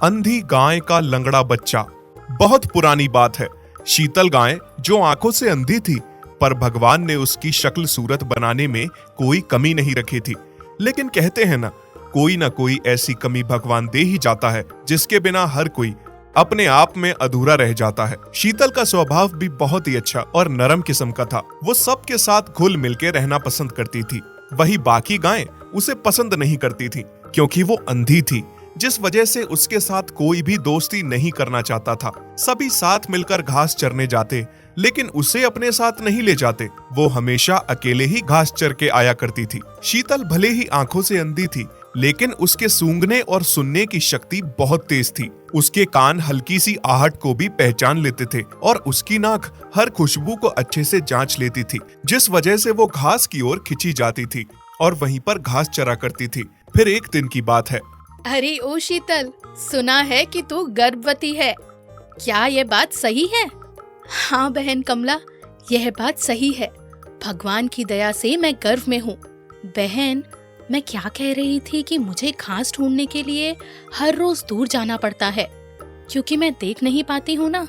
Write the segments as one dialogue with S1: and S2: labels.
S1: अंधी गाय का लंगड़ा बच्चा। बहुत पुरानी बात है। शीतल गाय जो आंखों से अंधी थी, पर भगवान ने उसकी शक्ल सूरत बनाने में कोई कमी नहीं रखी थी। लेकिन कहते हैं ना कोई ऐसी कमी भगवान दे ही जाता है जिसके बिना हर कोई अपने आप में अधूरा रह जाता है। शीतल का स्वभाव भी बहुत ही अच्छा और नरम किस्म का था। वो सबके साथ घुल मिल के रहना पसंद करती थी। वही बाकी गायें उसे पसंद नहीं करती थी, क्योंकि वो अंधी थी, जिस वजह से उसके साथ कोई भी दोस्ती नहीं करना चाहता था। सभी साथ मिलकर घास चरने जाते, लेकिन उसे अपने साथ नहीं ले जाते। वो हमेशा अकेले ही घास चर के आया करती थी। शीतल भले ही आंखों से अंधी थी, लेकिन उसके सूंघने और सुनने की शक्ति बहुत तेज थी। उसके कान हल्की सी आहट को भी पहचान लेते थे और उसकी नाक हर खुशबू को अच्छे से जांच लेती थी, जिस वजह से वो घास की ओर खिंची जाती थी और वहीं पर घास चरा करती थी। फिर एक दिन की बात है।
S2: अरे ओ शीतल, सुना है कि तू गर्भवती है। क्या ये बात सही है? हाँ बहन कमला, यह बात सही है। भगवान की दया से मैं गर्भ में हूँ। बहन, मैं क्या कह रही थी कि मुझे घास ढूंढने के लिए हर रोज दूर जाना पड़ता है, क्योंकि मैं देख नहीं पाती हूँ ना।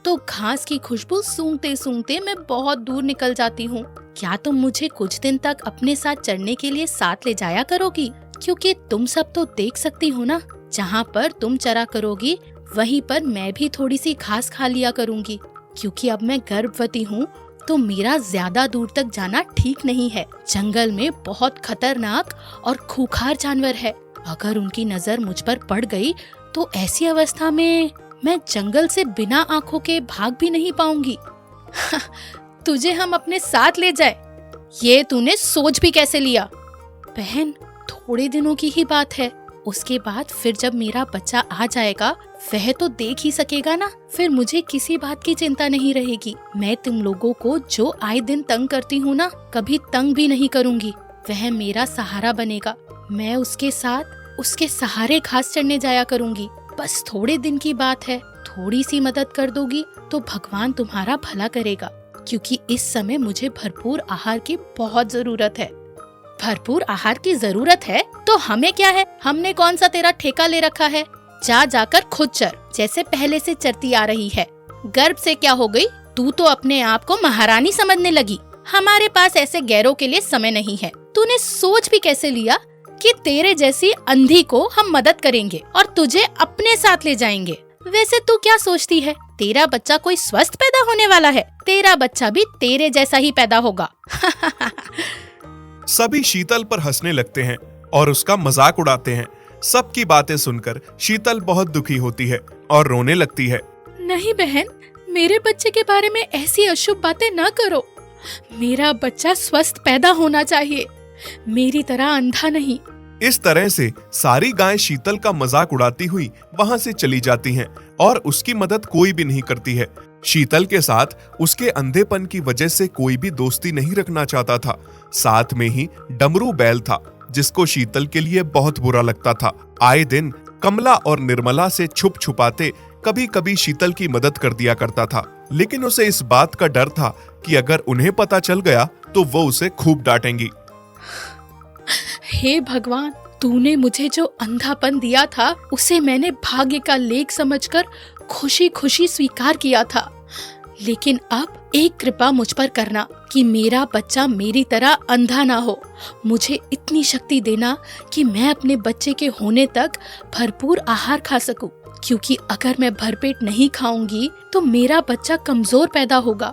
S2: तो घास की खुशबू सूंघते सूंघते मैं बहुत दूर निकल जाती हूँ। क्या तुम मुझे कुछ दिन तक अपने साथ चढ़ने के लिए साथ ले जाया करोगी? क्योंकि तुम सब तो देख सकती हो ना, जहाँ पर तुम चरा करोगी वहीं पर मैं भी थोड़ी सी घास खा लिया करूँगी। क्योंकि अब मैं गर्भवती हूँ तो मेरा ज्यादा दूर तक जाना ठीक नहीं है। जंगल में बहुत खतरनाक और खूंखार जानवर है। अगर उनकी नजर मुझ पर पड़ गई तो ऐसी अवस्था में मैं जंगल से बिना आंखों के भाग भी नहीं पाऊंगी। तुझे हम अपने साथ ले जाए, ये तूने सोच भी कैसे लिया? बहन, थोड़े दिनों की ही बात है। उसके बाद फिर जब मेरा बच्चा आ जाएगा वह तो देख ही सकेगा ना। फिर मुझे किसी बात की चिंता नहीं रहेगी। मैं तुम लोगों को जो आए दिन तंग करती हूँ ना, कभी तंग भी नहीं करूँगी। वह मेरा सहारा बनेगा। मैं उसके साथ उसके सहारे घास चढ़ने जाया करूँगी। बस थोड़े दिन की बात है। थोड़ी सी मदद कर दोगी तो भगवान तुम्हारा भला करेगा, क्योंकि इस समय मुझे भरपूर आहार की बहुत जरूरत है। भरपूर आहार की जरूरत है तो हमें क्या है? हमने कौन सा तेरा ठेका ले रखा है? जाकर खुद चर, जैसे पहले से चरती आ रही है। गर्भ से क्या हो गई? तू तो अपने आप को महारानी समझने लगी। हमारे पास ऐसे गैरों के लिए समय नहीं है। तूने सोच भी कैसे लिया कि तेरे जैसी अंधी को हम मदद करेंगे और तुझे अपने साथ ले जाएंगे? वैसे तू क्या सोचती है, तेरा बच्चा कोई स्वस्थ पैदा होने वाला है? तेरा बच्चा भी तेरे जैसा ही पैदा होगा।
S1: सभी शीतल पर हंसने लगते हैं और उसका मजाक उड़ाते हैं। सबकी बातें सुनकर शीतल बहुत दुखी होती है और रोने लगती है।
S2: नहीं बहन, मेरे बच्चे के बारे में ऐसी अशुभ बातें न करो। मेरा बच्चा स्वस्थ पैदा होना चाहिए, मेरी तरह अंधा नहीं।
S1: इस तरह से सारी गायें शीतल का मजाक उड़ाती हुई वहां से चली जाती हैं और उसकी मदद कोई भी नहीं करती है। शीतल के साथ उसके अंधेपन की वजह से कोई भी दोस्ती नहीं रखना चाहता था। साथ में ही डमरू बैल था, जिसको शीतल के लिए बहुत बुरा लगता था। आए दिन कमला और निर्मला से छुप छुपाते कभी कभी शीतल की मदद कर दिया करता था, लेकिन उसे इस बात का डर था कि अगर उन्हें पता चल गया तो वो उसे खूब डांटेंगी।
S2: हे भगवान, तूने मुझे जो अंधापन दिया था उसे मैंने भाग्य का लेख समझकर खुशी खुशी स्वीकार किया था। लेकिन अब एक कृपा मुझ पर करना कि मेरा बच्चा मेरी तरह अंधा ना हो। मुझे इतनी शक्ति देना कि मैं अपने बच्चे के होने तक भरपूर आहार खा सकूं, क्योंकि अगर मैं भरपेट नहीं खाऊंगी तो मेरा बच्चा कमजोर पैदा होगा।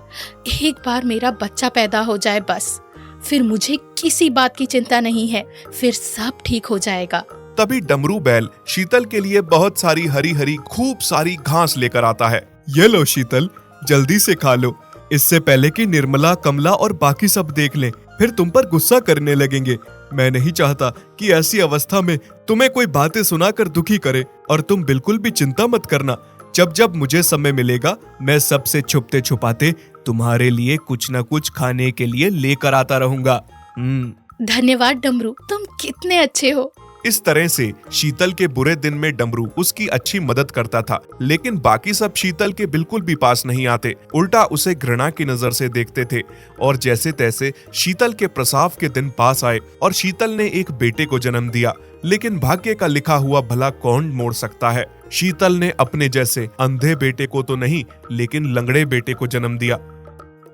S2: एक बार मेरा बच्चा पैदा हो जाए बस, फिर मुझे किसी बात की चिंता नहीं है। फिर सब ठीक हो जाएगा।
S1: तभी डमरू बैल शीतल के लिए बहुत सारी हरी हरी खूब सारी घास लेकर आता है। ये लो शीतल, जल्दी से खा लो, इससे पहले कि निर्मला, कमला और बाकी सब देख लें, फिर तुम पर गुस्सा करने लगेंगे। मैं नहीं चाहता कि ऐसी अवस्था में तुम्हें कोई बातें सुनाकर दुखी करे। और तुम बिल्कुल भी चिंता मत करना, जब जब मुझे समय मिलेगा मैं सबसे छुपते छुपाते तुम्हारे लिए कुछ न कुछ खाने के लिए लेकर आता रहूंगा।
S2: धन्यवाद डमरू, तुम कितने अच्छे हो।
S1: इस तरह से शीतल के बुरे दिन में डमरू उसकी अच्छी मदद करता था, लेकिन बाकी सब शीतल के बिल्कुल भी पास नहीं आते, उल्टा उसे घृणा की नजर से देखते थे। और जैसे तैसे शीतल के प्रसव के दिन पास आए और शीतल ने एक बेटे को जन्म दिया। लेकिन भाग्य का लिखा हुआ भला कौन मोड़ सकता है। शीतल ने अपने जैसे अंधे बेटे को तो नहीं, लेकिन लंगड़े बेटे को जन्म दिया।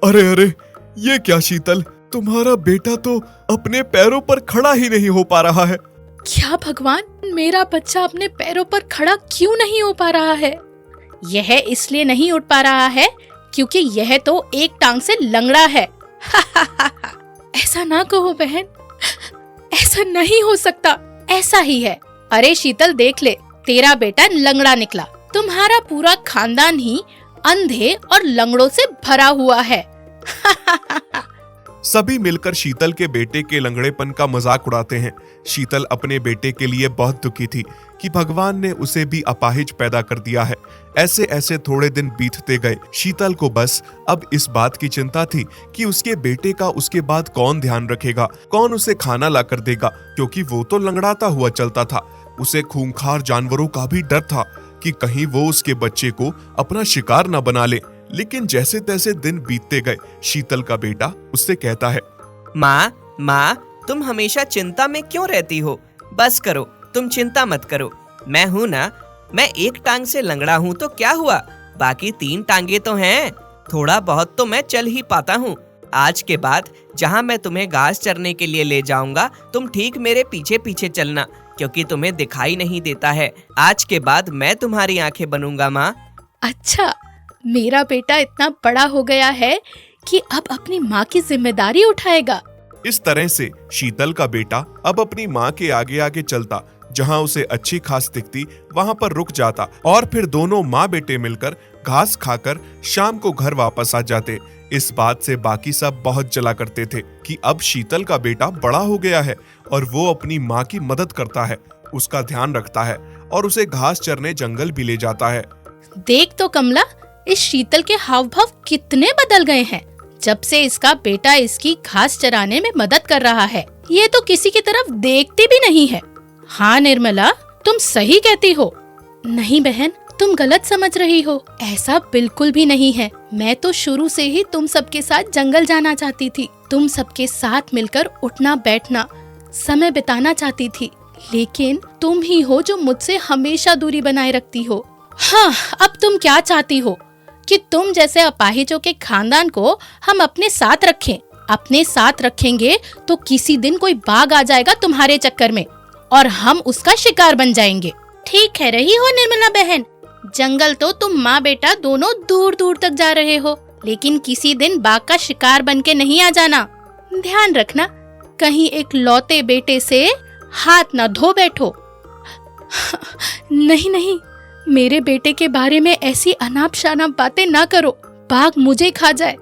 S1: अरे अरे, ये क्या शीतल, तुम्हारा बेटा तो अपने पैरों पर खड़ा ही नहीं हो पा रहा है।
S2: क्या भगवान, मेरा बच्चा अपने पैरों पर खड़ा क्यों नहीं हो पा रहा है? यह इसलिए नहीं उठ पा रहा है क्योंकि यह तो एक टांग से लंगड़ा है। ऐसा ना कहो बहन, ऐसा नहीं हो सकता, ऐसा ही है। अरे शीतल देख ले, तेरा बेटा लंगड़ा निकला। तुम्हारा पूरा खानदान ही अंधे और लंगड़ों से भरा हुआ है।
S1: सभी मिलकर शीतल के बेटे के लंगड़ेपन का मजाक उड़ाते हैं। शीतल अपने बेटे के लिए बहुत दुखी थी कि भगवान ने उसे भी अपाहिज पैदा कर दिया है। ऐसे ऐसे थोड़े दिन बीतते गए। शीतल को बस अब इस बात की चिंता थी कि उसके बेटे का उसके बाद कौन ध्यान रखेगा, कौन उसे खाना ला कर देगा, क्योंकि वो तो लंगड़ाता हुआ चलता था। उसे खूंखार जानवरों का भी डर था कि कहीं वो उसके बच्चे को अपना शिकार न बना ले। लेकिन जैसे तैसे दिन बीतते गए, शीतल का बेटा उससे कहता है,
S3: माँ, तुम हमेशा चिंता में क्यों रहती हो? बस करो, तुम चिंता मत करो। मैं हूँ ना, मैं एक टांग से लंगड़ा हूँ तो क्या हुआ, बाकी 3 टांगे तो हैं। थोड़ा बहुत तो मैं चल ही पाता हूँ। आज के बाद जहाँ मैं तुम्हें घास चरने के लिए ले जाऊंगा, तुम ठीक मेरे पीछे पीछे चलना, क्योंकि तुम्हें दिखाई नहीं देता है। आज के बाद मैं तुम्हारी आंखें बनूंगा माँ।
S2: अच्छा, मेरा बेटा इतना बड़ा हो गया है कि अब अपनी माँ की जिम्मेदारी उठाएगा।
S1: इस तरह से शीतल का बेटा अब अपनी माँ के आगे आगे चलता। जहाँ उसे अच्छी घास दिखती वहाँ पर रुक जाता और फिर दोनों माँ बेटे मिलकर घास खाकर शाम को घर वापस आ जाते। इस बात से बाकी सब बहुत जला करते थे कि अब शीतल का बेटा बड़ा हो गया है और वो अपनी माँ की मदद करता है, उसका ध्यान रखता है और उसे घास चरने जंगल भी ले जाता है।
S2: देख तो कमला, इस शीतल के हाव भाव कितने बदल गए हैं जब से इसका बेटा इसकी घास चराने में मदद कर रहा है। ये तो किसी की तरफ देखती भी नहीं है। हाँ निर्मला, तुम सही कहती हो। नहीं बहन, तुम गलत समझ रही हो। ऐसा बिल्कुल भी नहीं है। मैं तो शुरू से ही तुम सबके साथ जंगल जाना चाहती थी। तुम सबके साथ मिलकर उठना बैठना, समय बिताना चाहती थी। लेकिन तुम ही हो जो मुझसे हमेशा दूरी बनाए रखती हो। हाँ, अब तुम क्या चाहती हो कि तुम जैसे अपाहिजों के खानदान को हम अपने साथ रखें? अपने साथ रखेंगे तो किसी दिन कोई बाघ आ जाएगा तुम्हारे चक्कर में और हम उसका शिकार बन जाएंगे। ठीक कह रही हो निर्मला बहन, जंगल तो तुम माँ बेटा दोनों दूर दूर तक जा रहे हो, लेकिन किसी दिन बाघ का शिकार बन के नहीं आ जाना। ध्यान रखना, कहीं एक लौते बेटे से हाथ न धो बैठो। नहीं नहीं, मेरे बेटे के बारे में ऐसी अनाप शनाप बातें ना करो। बाघ मुझे खा जाए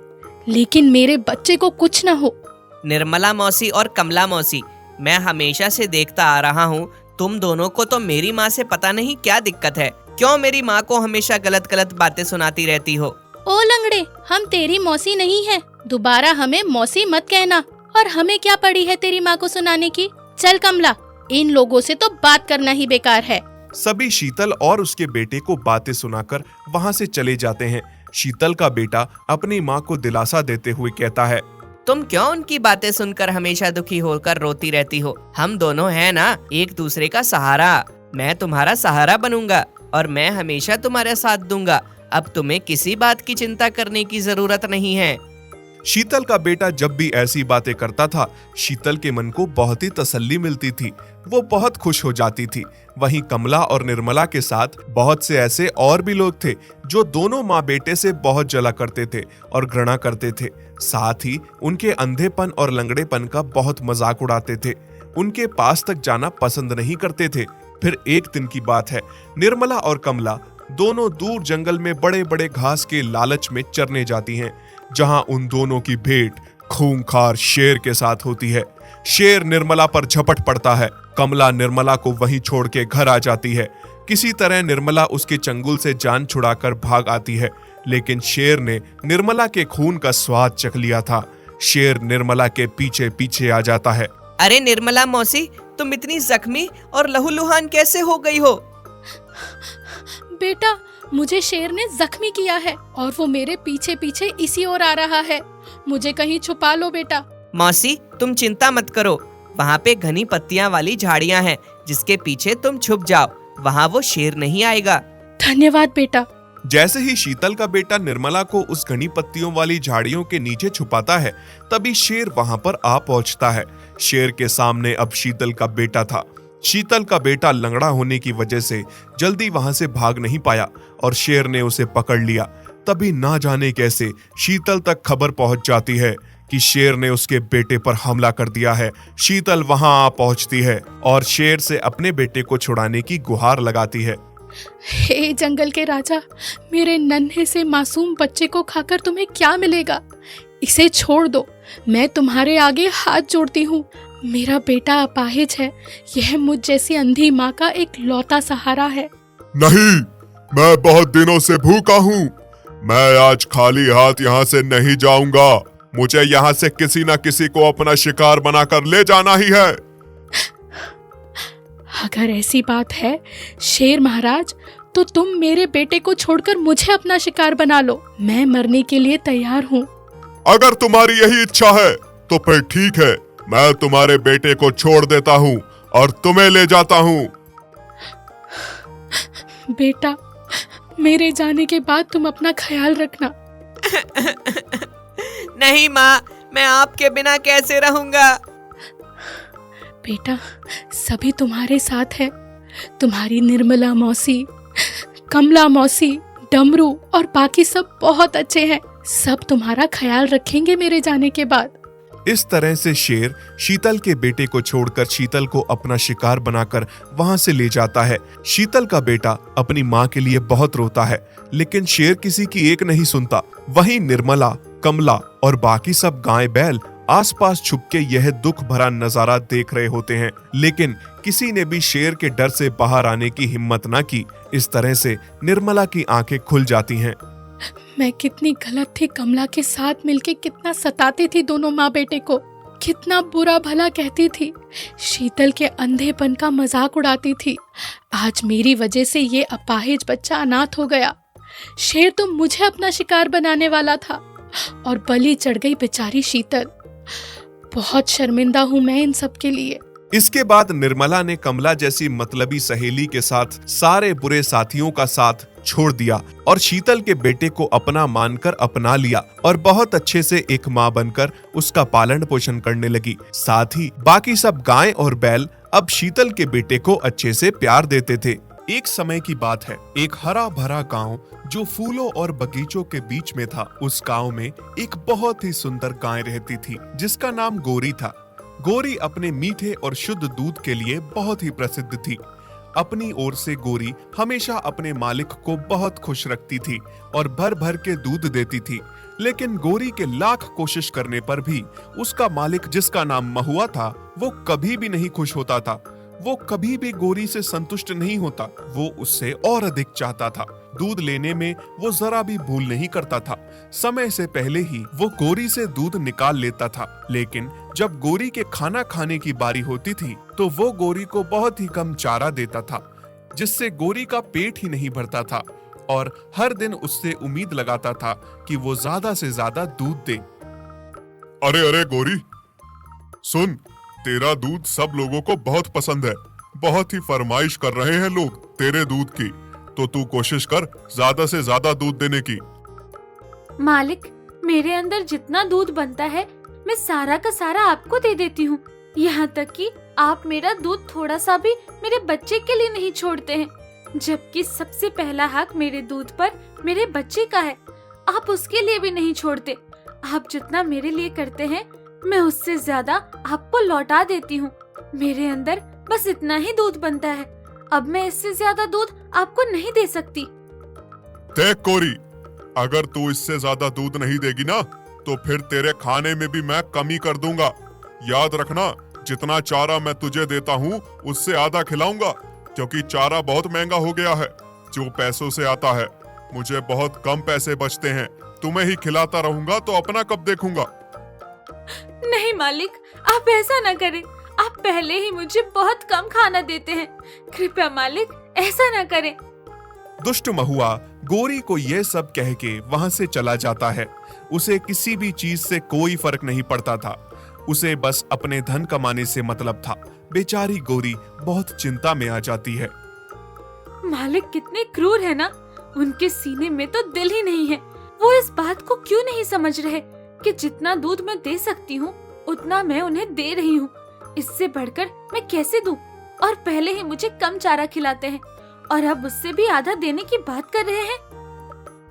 S2: लेकिन मेरे बच्चे को कुछ ना हो।
S3: निर्मला मौसी और कमला मौसी, मैं हमेशा से देखता आ रहा हूँ, तुम दोनों को तो मेरी माँ से पता नहीं क्या दिक्कत है। क्यों मेरी माँ को हमेशा गलत गलत बातें सुनाती रहती हो?
S2: ओ लंगड़े, हम तेरी मौसी नहीं है, दोबारा हमें मौसी मत कहना। और हमें क्या पड़ी है तेरी माँ को सुनाने की? चल कमला, इन लोगों से तो बात करना ही बेकार है।
S1: सभी शीतल और उसके बेटे को बातें सुनाकर वहाँ से चले जाते हैं। शीतल का बेटा अपनी माँ को दिलासा देते हुए कहता है,
S3: तुम क्यों उनकी बातें सुनकर हमेशा दुखी होकर रोती रहती हो? हम दोनों हैं ना, एक दूसरे का सहारा। मैं तुम्हारा सहारा बनूंगा और मैं हमेशा तुम्हारा साथ दूंगा। अब तुम्हें किसी बात की चिंता करने की जरूरत नहीं है।
S1: शीतल का बेटा जब भी ऐसी बातें करता था, शीतल के मन को बहुत ही तसल्ली मिलती थी। वो बहुत खुश हो जाती थी। वहीं कमला और निर्मला के साथ बहुत से ऐसे और भी लोग थे जो दोनों माँ बेटे से बहुत जला करते थे और घृणा करते थे। साथ ही उनके अंधेपन और लंगड़ेपन का बहुत मजाक उड़ाते थे। उनके पास तक जाना पसंद नहीं करते थे। फिर एक दिन की बात है, निर्मला और कमला दोनों दूर जंगल में बड़े बड़े घास के लालच में चरने जाती हैं, जहां उन दोनों की भेंट खूंखार शेर के साथ होती है। शेर निर्मला पर झपट पड़ता है। कमला निर्मला को वहीं छोड़ के घर आ जाती है। किसी तरह निर्मला उसके चंगुल से जान छुड़ाकर भाग आती है, लेकिन शेर ने निर्मला के खून का स्वाद चख लिया था। शेर निर्मला के पीछे पीछे आ जाता है।
S3: अरे निर्मला मौसी, तुम इतनी जख्मी और लहूलुहान कैसे हो गई हो?
S2: बेटा, मुझे शेर ने जख्मी किया है और वो मेरे पीछे पीछे इसी ओर आ रहा है। मुझे कहीं छुपा लो बेटा।
S3: मौसी, तुम चिंता मत करो, वहाँ पे घनी पत्तियां वाली झाड़ियां हैं, जिसके पीछे तुम छुप जाओ, वहाँ वो शेर नहीं आएगा।
S2: धन्यवाद बेटा।
S1: जैसे ही शीतल का बेटा निर्मला को उस घनी पत्तियों वाली झाड़ियों के नीचे छुपाता है, तभी शेर वहां पर आ पहुंचता है। शेर के सामने अब शीतल का बेटा था। शीतल का बेटा लंगड़ा होने की वजह से जल्दी वहां से भाग नहीं पाया और शेर ने उसे पकड़ लिया। तभी ना जाने कैसे शीतल तक खबर पहुंच जाती है कि शेर ने उसके बेटे पर हमला कर दिया है। शीतल वहां आ पहुंचती है और शेर से अपने बेटे को छुड़ाने की गुहार लगाती है।
S2: हे जंगल के राजा, मेरे नन्हे से मासूम बच्चे को खाकर तुम्हें क्या मिलेगा? इसे छोड़ दो, मैं तुम्हारे आगे हाथ जोड़ती हूँ। मेरा बेटा अपाहिज है, यह मुझ जैसी अंधी माँ का एक लौता सहारा है।
S1: नहीं, मैं बहुत दिनों से भूखा हूँ। मैं आज खाली हाथ यहाँ से नहीं जाऊंगा। मुझे यहाँ से किसी न किसी को अपना शिकार बनाकर ले जाना ही है।
S2: अगर ऐसी बात है शेर महाराज, तो तुम मेरे बेटे को छोड़कर मुझे अपना शिकार बना लो। मैं मरने के लिए तैयार हूँ।
S1: अगर तुम्हारी यही इच्छा है तो फिर ठीक है, मैं तुम्हारे बेटे को छोड़ देता हूँ और तुम्हें ले जाता हूँ।
S2: बेटा, मेरे जाने के बाद तुम अपना ख्याल रखना।
S3: नहीं माँ, मैं आपके बिना कैसे रहूंगा?
S2: बेटा, सभी तुम्हारे साथ है। तुम्हारी निर्मला मौसी, कमला मौसी, डमरू और बाकी सब बहुत अच्छे हैं। सब तुम्हारा ख्याल रखेंगे मेरे जाने के बाद।
S1: इस तरह से शेर शीतल के बेटे को छोड़कर शीतल को अपना शिकार बनाकर वहां से ले जाता है। शीतल का बेटा अपनी माँ के लिए बहुत रोता है, लेकिन शेर किसी की एक नहीं सुनता। वहीं निर्मला, कमला और बाकी सब गाय बैल आसपास छुपके यह दुख भरा नजारा देख रहे होते हैं, लेकिन किसी ने भी शेर के डर से बाहर आने की हिम्मत न की। इस तरह से निर्मला की आंखें खुल जाती हैं।
S2: मैं कितनी गलत थी, कमला के साथ मिलके कितना सताती थी दोनों माँ बेटे को, कितना बुरा भला कहती थी, शीतल के अंधेपन का मजाक उड़ाती थी। आज मेरी वजह से ये अपाहिज बच्चा अनाथ हो गया। शेर तो मुझे अपना शिकार बनाने वाला था और बलि चढ़ गई बेचारी शीतल। बहुत शर्मिंदा हूँ मैं इन सब के लिए।
S1: इसके बाद निर्मला ने कमला जैसी मतलबी सहेली के साथ सारे बुरे साथियों का साथ छोड़ दिया और शीतल के बेटे को अपना मानकर अपना लिया और बहुत अच्छे से एक माँ बनकर उसका पालन पोषण करने लगी। साथ ही बाकी सब गाय और बैल अब शीतल के बेटे को अच्छे से प्यार देते थे। एक समय की बात है, एक हरा भरा गांव जो फूलों और बगीचों के बीच में था। उस गांव में एक बहुत ही सुंदर गाय रहती थी जिसका नाम गोरी था। गोरी अपने मीठे और शुद्ध दूध के लिए बहुत ही प्रसिद्ध थी। अपनी ओर से गोरी हमेशा अपने मालिक को बहुत खुश रखती थी और भर भर के दूध देती थी। लेकिन गोरी के लाख कोशिश करने पर भी उसका मालिक, जिसका नाम महुआ था, वो कभी भी नहीं खुश होता था। वो कभी भी गोरी से संतुष्ट नहीं होता। वो उससे और अधिक चाहता था। दूध लेने में वो जरा भी भूल नहीं करता था। समय से पहले ही वो गोरी से दूध निकाल लेता था। लेकिन जब गोरी के खाना खाने की बारी होती थी तो वो गोरी को बहुत ही कम चारा देता था, जिससे गोरी का पेट ही नहीं भरता था और हर दिन उससे उम्मीद लगाता था कि वो ज्यादा से ज्यादा दूध दे। अरे अरे गोरी, सुन, तेरा दूध सब लोगों को बहुत पसंद है। बहुत ही फरमाइश कर रहे हैं लोग तेरे दूध की, तो तू कोशिश कर ज्यादा से ज्यादा दूध देने की।
S4: मालिक, मेरे अंदर जितना दूध बनता है मैं सारा का सारा आपको दे देती हूँ। यहाँ तक कि आप मेरा दूध थोड़ा सा भी मेरे बच्चे के लिए नहीं छोड़ते हैं, जबकि सबसे पहला हक मेरे दूध पर मेरे बच्चे का है। आप उसके लिए भी नहीं छोड़ते। आप जितना मेरे लिए करते हैं मैं उससे ज्यादा आपको लौटा देती हूँ। मेरे अंदर बस इतना ही दूध बनता है। अब मैं इससे ज्यादा दूध आपको नहीं दे सकती।
S1: देख गोरी, अगर तू इससे ज्यादा दूध नहीं देगी ना तो फिर तेरे खाने में भी मैं कमी कर दूंगा। याद रखना, जितना चारा मैं तुझे देता हूँ उससे आधा खिलाऊंगा, क्योंकि चारा बहुत महंगा हो गया है जो पैसों से आता है। मुझे बहुत कम पैसे बचते हैं। तुम्हें ही खिलाता रहूंगा तो अपना कब देखूंगा।
S4: नहीं मालिक, आप ऐसा ना करें। आप पहले ही मुझे बहुत कम खाना देते हैं। कृपया मालिक, ऐसा ना करें।
S1: दुष्ट महुआ गोरी को यह सब कह के वहां से चला जाता है। उसे किसी भी चीज से कोई फर्क नहीं पड़ता था। उसे बस अपने धन कमाने से मतलब था। बेचारी गोरी बहुत चिंता में आ जाती है।
S4: मालिक कितने क्रूर है ना, उनके सीने में तो दिल ही नहीं है। वो इस बात को क्यों नहीं समझ रहे कि जितना दूध मैं दे सकती हूँ उतना मैं उन्हें दे रही हूँ। इससे बढ़कर मैं कैसे दूं? और पहले ही मुझे कम चारा खिलाते हैं और अब उससे भी आधा देने की बात कर रहे हैं।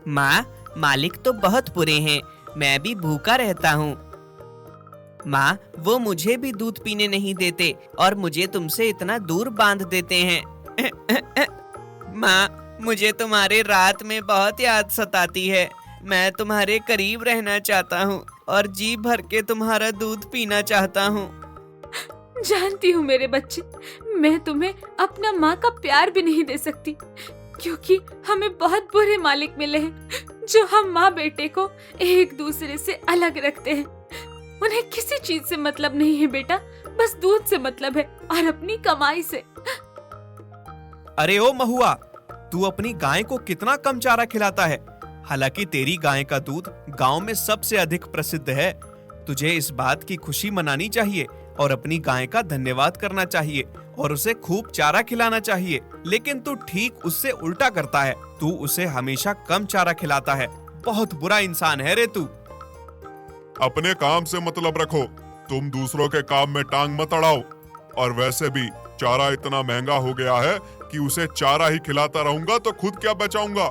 S3: माँ, मालिक तो बहुत बुरे हैं, मैं भी भूखा रहता हूँ। माँ, वो मुझे भी दूध पीने नहीं देते और मुझे तुमसे इतना दूर बांध देते हैं। माँ, मुझे तुम्हारे रात में बहुत याद सताती है। मैं तुम्हारे करीब रहना चाहता हूँ और जी भर के तुम्हारा दूध पीना चाहता हूँ।
S4: जानती हूँ मेरे बच्चे, मैं तुम्हें अपना माँ का प्यार भी नहीं दे सकती, क्योंकि हमें बहुत बुरे मालिक मिले हैं जो हम माँ बेटे को एक दूसरे से अलग रखते हैं। उन्हें किसी चीज से मतलब नहीं है बेटा, बस दूध से मतलब है और अपनी कमाई से।
S5: अरे ओ महुआ, तू अपनी गाय को कितना कम चारा खिलाता है। हालांकि तेरी गाय का दूध गांव में सबसे अधिक प्रसिद्ध है। तुझे इस बात की खुशी मनानी चाहिए और अपनी गाय का धन्यवाद करना चाहिए और उसे खूब चारा खिलाना चाहिए। लेकिन तू ठीक उससे उल्टा करता है। तू उसे हमेशा कम चारा खिलाता है। बहुत बुरा इंसान है रे तू।
S1: अपने काम से मतलब रखो, तुम दूसरों के काम में टांग मत अड़ाओ। और वैसे भी चारा इतना महंगा हो गया है कि उसे चारा ही खिलाता रहूंगा तो खुद क्या बचाऊंगा।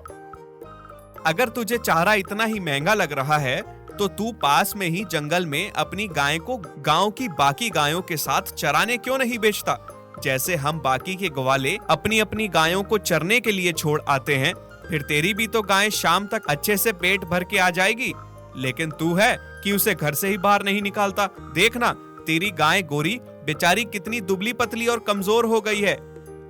S5: अगर तुझे चारा इतना ही महंगा लग रहा है तो तू पास में ही जंगल में अपनी गाय को गांव की बाकी गायों के साथ चराने क्यों नहीं बेचता? जैसे हम बाकी के ग्वाले अपनी अपनी गायों को चरने के लिए छोड़ आते हैं, फिर तेरी भी तो गाय शाम तक अच्छे से पेट भर के आ जाएगी। लेकिन तू है कि उसे घर से ही बाहर नहीं निकालता। देखना, तेरी गाय गोरी बेचारी कितनी दुबली पतली और कमजोर हो गई है।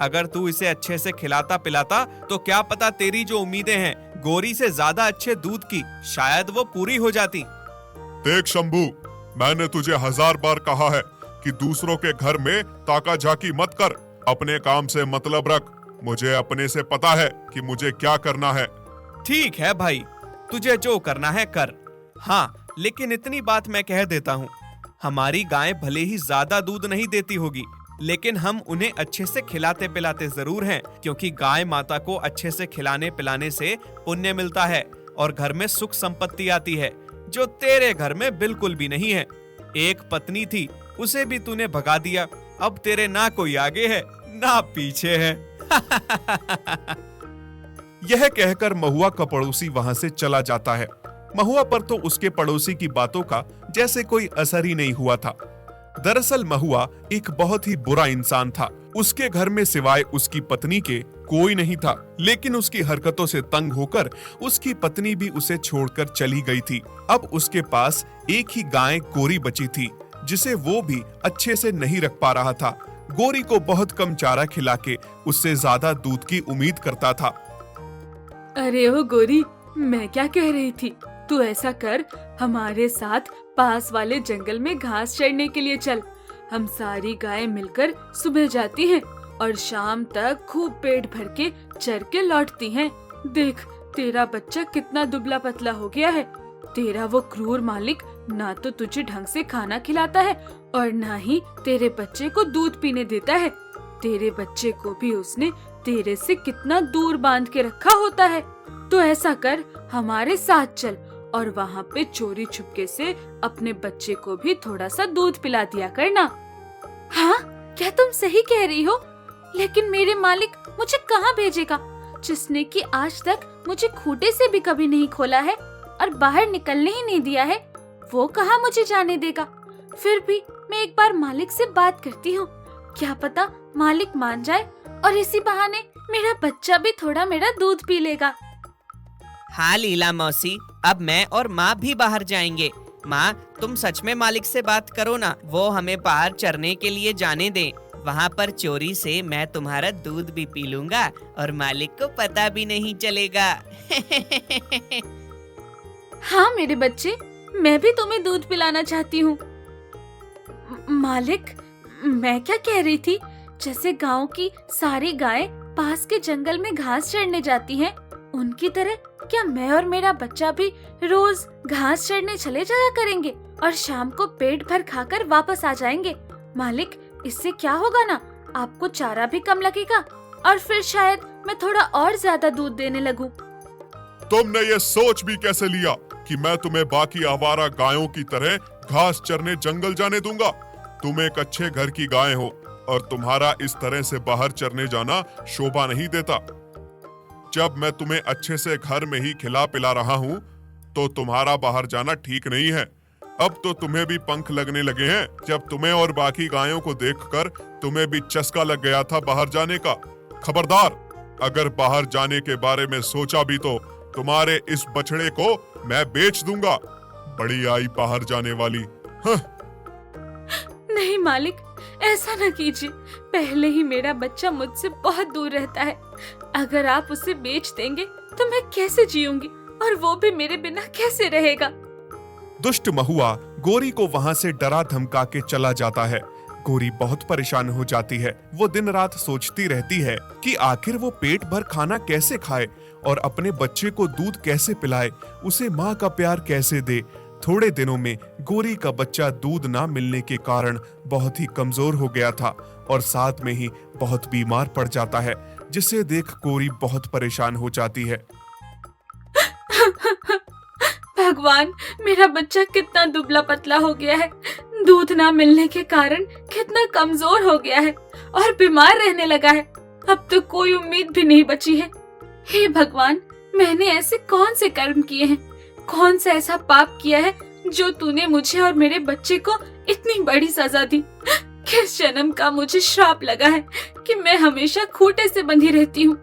S5: अगर तू इसे अच्छे से खिलाता पिलाता तो क्या पता तेरी जो उम्मीदें हैं गोरी से ज्यादा अच्छे दूध की, शायद वो पूरी हो जाती।
S1: देख शंभू, मैंने तुझे 1000 बार कहा है कि दूसरों के घर में ताका झाकी मत कर, अपने काम से मतलब रख। मुझे अपने से पता है कि मुझे क्या करना है।
S5: ठीक है भाई, तुझे जो करना है कर। हाँ, लेकिन इतनी बात मैं कह देता हूँ, हमारी गाय भले ही ज्यादा दूध नहीं देती होगी, लेकिन हम उन्हें अच्छे से खिलाते पिलाते जरूर हैं, क्योंकि गाय माता को अच्छे से खिलाने पिलाने से पुण्य मिलता है और घर में सुख संपत्ति आती है, जो तेरे घर में बिल्कुल भी नहीं है। एक पत्नी थी, उसे भी तूने भगा दिया। अब तेरे ना कोई आगे है ना पीछे है।
S1: यह कहकर महुआ का पड़ोसी वहां से चला जाता है। महुआ पर तो उसके पड़ोसी की बातों का जैसे कोई असर ही नहीं हुआ था। दरअसल महुआ एक बहुत ही बुरा इंसान था। उसके घर में सिवाय उसकी पत्नी के कोई नहीं था, लेकिन उसकी हरकतों से तंग होकर उसकी पत्नी भी उसे छोड़कर चली गई थी। अब उसके पास एक ही गाय गोरी बची थी, जिसे वो भी अच्छे से नहीं रख पा रहा था। गोरी को बहुत कम चारा खिला के उससे ज्यादा दूध की उम्मीद करता था।
S4: अरे ओ गोरी, मैं क्या कह रही थी, तू ऐसा कर, हमारे साथ पास वाले जंगल में घास चरने के लिए चल। हम सारी गायें मिलकर सुबह जाती हैं और शाम तक खूब पेट भर के चर के लौटती हैं। देख, तेरा बच्चा कितना दुबला पतला हो गया है। तेरा वो क्रूर मालिक ना तो तुझे ढंग से खाना खिलाता है और ना ही तेरे बच्चे को दूध पीने देता है। तेरे बच्चे को भी उसने तेरे से कितना दूर बांध के रखा होता है। तो ऐसा कर, हमारे साथ चल और वहाँ पे चोरी छुपके से अपने बच्चे को भी थोड़ा सा दूध पिला दिया करना। हाँ, क्या तुम सही कह रही हो? लेकिन मेरे मालिक मुझे कहाँ भेजेगा, जिसने कि आज तक मुझे खूंटे से भी कभी नहीं खोला है और बाहर निकलने ही नहीं दिया है। वो कहाँ मुझे जाने देगा। फिर भी मैं एक बार मालिक से बात करती हूँ, क्या पता मालिक मान जाए और इसी बहाने मेरा बच्चा भी थोड़ा मेरा दूध पी लेगा।
S3: हाँ लीला मौसी, अब मैं और माँ भी बाहर जाएंगे। माँ, तुम सच में मालिक से बात करो ना, वो हमें बाहर चरने के लिए जाने दें। वहाँ पर चोरी से मैं तुम्हारा दूध भी पी लूंगा और मालिक को पता भी नहीं चलेगा।
S4: हाँ मेरे बच्चे, मैं भी तुम्हें दूध पिलाना चाहती हूँ। मालिक, मैं क्या कह रही थी, जैसे गांव की सारी गायें पास के जंगल में घास चरने जाती हैं, उनकी तरह क्या मैं और मेरा बच्चा भी रोज घास चरने चले जाया करेंगे और शाम को पेट भर खाकर वापस आ जाएंगे। मालिक, इससे क्या होगा ना, आपको चारा भी कम लगेगा और फिर शायद मैं थोड़ा और ज्यादा दूध देने लगूं।
S1: तुमने ये सोच भी कैसे लिया कि मैं तुम्हें बाकी आवारा गायों की तरह घास चरने जंगल जाने दूंगा? तुम एक अच्छे घर की गाय हो और तुम्हारा इस तरह से बाहर चरने जाना शोभा नहीं देता। जब मैं तुम्हें अच्छे से घर में ही खिला पिला रहा हूँ तो तुम्हारा बाहर जाना ठीक नहीं है। अब तो तुम्हें भी पंख लगने लगे हैं। जब तुम्हें और बाकी गायों को देखकर तुम्हें भी चस्का लग गया था बाहर जाने का। खबरदार, अगर बाहर जाने के बारे में सोचा भी तो तुम्हारे इस बछड़े को मैं बेच दूंगा। बड़ी आई बाहर जाने वाली।
S4: नहीं मालिक, ऐसा न कीजिए। पहले ही मेरा बच्चा मुझसे बहुत दूर रहता है। अगर आप उसे बेच देंगे तो मैं कैसे जीऊंगी, और वो भी मेरे बिना कैसे रहेगा?
S1: दुष्ट महुआ गोरी को वहां से डरा धमका के चला जाता है। गोरी बहुत परेशान हो जाती है। वो दिन रात सोचती रहती है कि आखिर वो पेट भर खाना कैसे खाए और अपने बच्चे को दूध कैसे पिलाए, उसे माँ का प्यार कैसे दे। थोड़े दिनों में गोरी का बच्चा दूध ना मिलने के कारण बहुत ही कमजोर हो गया था और साथ में ही बहुत बीमार पड़ जाता है, जिसे देख गोरी बहुत परेशान हो जाती है।
S4: भगवान, मेरा बच्चा कितना दुबला पतला हो गया है, दूध ना मिलने के कारण कितना कमजोर हो गया है और बीमार रहने लगा है। अब तो कोई उम्मीद भी नहीं बची है। हे भगवान, मैंने ऐसे कौन से कर्म किए हैं, कौन सा ऐसा पाप किया है जो तूने मुझे और मेरे बच्चे को इतनी बड़ी सजा दी? किस जन्म का मुझे श्राप लगा है कि मैं हमेशा खूंटे से बंधी रहती हूँ,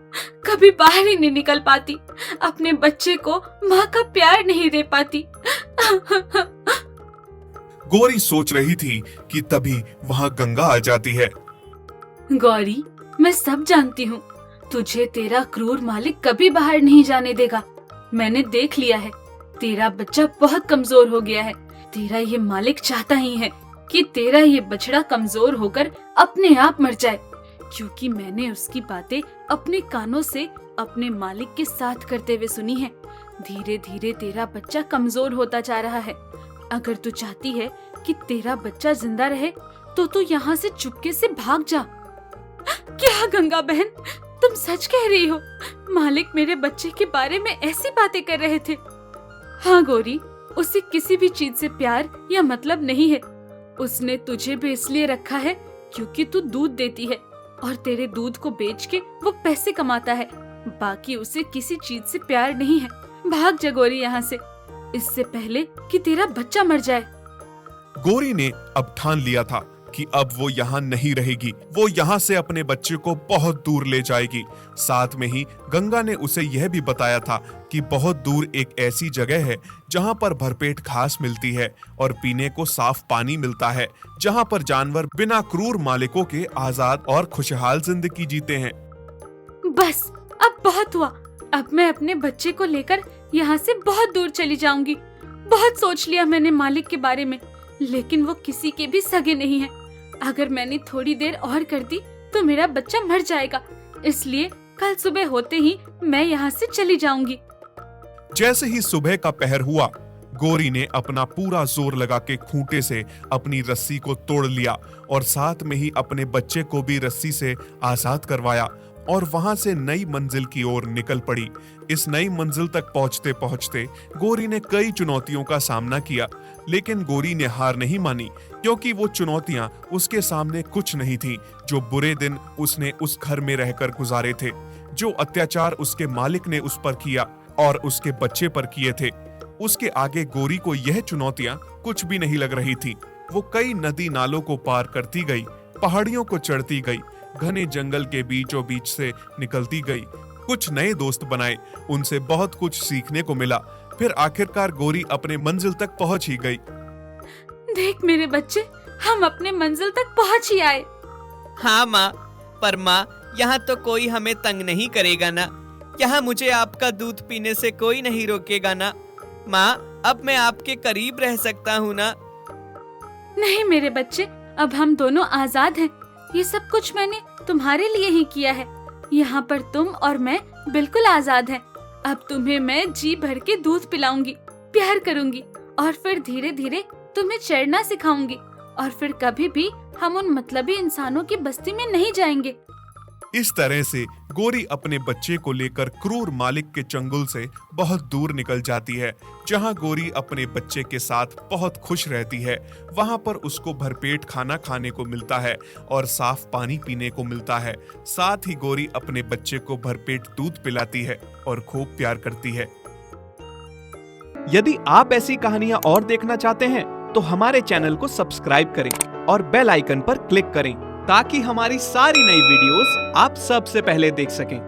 S4: कभी बाहर ही नहीं निकल पाती, अपने बच्चे को माँ का प्यार नहीं दे पाती।
S1: गोरी सोच रही थी कि तभी वहां गंगा आ जाती है।
S4: गौरी, मैं सब जानती हूँ, तुझे तेरा क्रूर मालिक कभी बाहर नहीं जाने देगा। मैंने देख लिया है, तेरा बच्चा बहुत कमजोर हो गया है। तेरा ये मालिक चाहता ही है कि तेरा ये बछड़ा कमजोर होकर अपने आप मर जाए, क्योंकि मैंने उसकी बातें अपने कानों से अपने मालिक के साथ करते हुए सुनी है। धीरे धीरे तेरा बच्चा कमजोर होता जा रहा है। अगर तू चाहती है कि तेरा बच्चा जिंदा रहे तो तू यहाँ से चुपके से भाग जा। क्या गंगा बहन, तुम सच कह रही हो? मालिक मेरे बच्चे के बारे में ऐसी बातें कर रहे थे? हाँ गौरी, उसे किसी भी चीज से प्यार या मतलब नहीं है। उसने तुझे भी इसलिए रखा है क्योंकि तू दूध देती है और तेरे दूध को बेच के वो पैसे कमाता है। बाकी उसे किसी चीज से प्यार नहीं है। भाग जा गौरी यहाँ से, इससे पहले कि तेरा बच्चा मर जाए।
S1: गोरी ने अब ठान लिया था कि अब वो यहाँ नहीं रहेगी। वो यहाँ से अपने बच्चे को बहुत दूर ले जाएगी। साथ में ही गंगा ने उसे यह भी बताया था कि बहुत दूर एक ऐसी जगह है जहाँ पर भरपेट घास मिलती है और पीने को साफ पानी मिलता है, जहाँ पर जानवर बिना क्रूर मालिकों के आजाद और खुशहाल जिंदगी जीते हैं।
S4: बस, अब बहुत हुआ। अब मैं अपने बच्चे को लेकर यहाँ से बहुत दूर चली जाऊंगी। बहुत सोच लिया मैंने मालिक के बारे में, लेकिन वो किसी के भी सगे नहीं है। अगर मैंने थोड़ी देर और कर दी तो मेरा बच्चा मर जाएगा, इसलिए कल सुबह होते ही मैं यहाँ से चली जाऊंगी।
S1: जैसे ही सुबह का पहर हुआ, गोरी ने अपना पूरा जोर लगा के खूंटे से अपनी रस्सी को तोड़ लिया और साथ में ही अपने बच्चे को भी रस्सी से आजाद करवाया और वहां से नई मंजिल की ओर निकल पड़ी। इस नई मंजिल तक पहुंचते पहुंचते गोरी ने कई चुनौतियों का सामना किया, लेकिन गोरी ने हार नहीं मानी, क्योंकि वो चुनौतियां उसके सामने कुछ नहीं थी। जो बुरे दिन उसने उस घर में रहकर गुजारे थे, जो अत्याचार उसके मालिक ने उस पर किया और उसके बच्चे पर किए थे, उसके आगे गोरी को यह चुनौतियां कुछ भी नहीं लग रही थी। वो कई नदी नालों को पार करती गई, पहाड़ियों को चढ़ती गई, घने जंगल के बीचों बीच से निकलती गई, कुछ नए दोस्त बनाए, उनसे बहुत कुछ सीखने को मिला। फिर आखिरकार गोरी अपने मंजिल तक पहुंच ही गई।
S4: देख मेरे बच्चे, हम अपने मंजिल तक पहुंच ही आए।
S3: हाँ माँ, पर माँ, यहाँ तो कोई हमें तंग नहीं करेगा ना? यहाँ मुझे आपका दूध पीने से कोई नहीं रोकेगा ना? माँ, अब मैं आपके करीब रह सकता हूँ ना?
S4: नहीं मेरे बच्चे, अब हम दोनों आजाद हैं। ये सब कुछ मैंने तुम्हारे लिए ही किया है। यहाँ पर तुम और मैं बिल्कुल आजाद हैं। अब तुम्हें मैं जी भर के दूध पिलाऊंगी, प्यार करूंगी और फिर धीरे धीरे तुम्हें चढ़ना सिखाऊंगी और फिर कभी भी हम उन मतलबी इंसानों की बस्ती में नहीं जाएंगे।
S1: इस तरह से गोरी अपने बच्चे को लेकर क्रूर मालिक के चंगुल से बहुत दूर निकल जाती है। जहां गोरी अपने बच्चे के साथ बहुत खुश रहती है, वहां पर उसको भरपेट खाना खाने को मिलता है और साफ पानी पीने को मिलता है। साथ ही गोरी अपने बच्चे को भरपेट दूध पिलाती है और खूब प्यार करती है।
S5: यदि आप ऐसी कहानियां और देखना चाहते हैं तो हमारे चैनल को सब्सक्राइब करें और बेल आइकन पर क्लिक करें ताकि हमारी सारी नई वीडियोस आप सबसे पहले देख सकें।